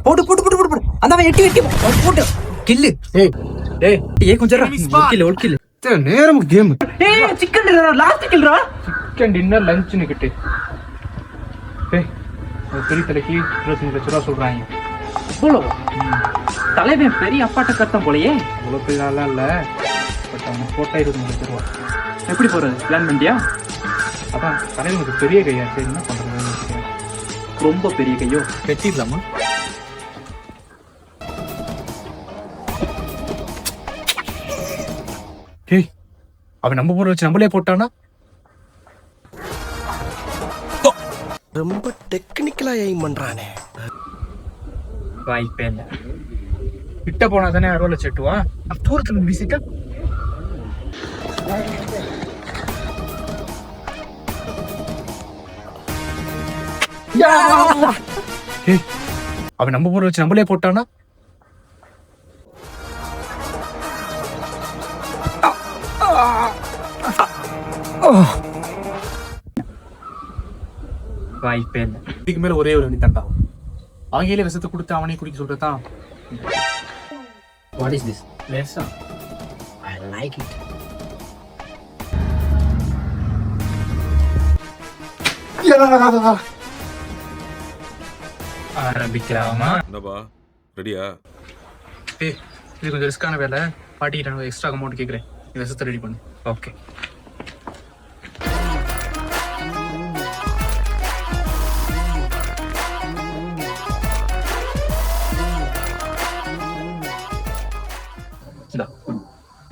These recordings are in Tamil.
போட்டு போட்டு போட்டு போட்டு அந்த அவன் எட்டி எட்டி போட்டு கில்லு. ஏய் கொஞ்சம் ஒர்க்கில் நேரம் கேம். சிக்கன் டின்னர் லாஸ்ட் கில்ரா. சிக்கன் டின்னர் லஞ்ச் நிக்கிட்டு. பெரிய தலைக்கு 25 லட்ச ரூபா சொல்றாங்க. அவ்வளோ தலைவன் பெரிய அப்பாட்ட கட்டம் போலயே. அவ்வளோ பெரிய ஆளா இல்ல, பட் அவங்க போட்டா 25 லட்ச ரூபா. எப்படி போறது பிளான் பண்ணிட்டியா? அதான் தலைவனுக்கு பெரிய கையா, சரி என்ன பண்றது? ரொம்ப பெரிய கையோ கட்டிடலாமா? அவன் நம்ம ஊரை வச்சு நம்மளே போட்டானா? ரொம்ப டெக்னிக்கலா எய்ம் பண்றானே. வாய்ப்பே இல்லை. கிட்ட போனா தானே அறுவலை செட்டுவா. தூரத்துல வீசிட்டா அவன் நம்ம ஊரை வச்சு நம்மளே போட்டானா? வாய்ப்பே இல்லை. இதுக்கு மேல ஒரே ஒரு தண்டா. அவங்களே விஷத்தை கொடுத்து அவனே குடிக்க சொல்றதான். What is this? லேசா I like it. ஆரம்பிக்கலாமா? என்னப்பா ரெடியா? இது கொஞ்சம் ரிஸ்கான வேலை. பாட்டிக்கிட்ட நான் எக்ஸ்ட்ரா அமௌண்ட் கேட்குறேன். விஷத்தை ரெடி பண்ணு. ஓகே.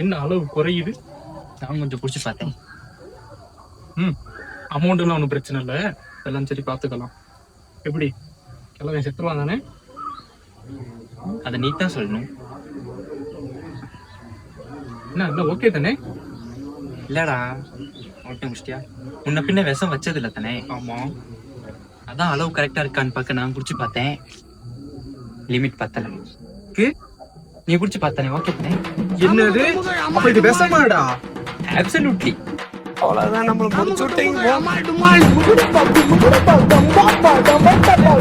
என்ன அளவு குறையுது? நான் கொஞ்சம் பிடிச்சி பார்த்தேன். அமௌண்ட்லாம் ஒன்றும் பிரச்சனை இல்லை, எல்லாம் சரி பார்த்துக்கலாம். எப்படி கிளம்பி செத்துருவான் தானே? அதை நீ தான் சொல்லணும். என்ன ஓகே தானே? இல்லடா ஓகே முடிச்சிட்டியா? முன்ன பின்ன விஷம் வச்சது இல்லை தானே? ஆமா. அதான் அளவு கரெக்டா இருக்கான்னு பார்க்க நான் குடிச்சு பார்த்தேன். லிமிட் பத்தல. நீ குடிச்சு பார்த்தானே ஓகே தானே? என்னது அப்ப இது விஷமாடா? அப்சல்யூட்லி. அவ்வளவுதான், நம்மள முடிச்சு விட்டீங்க.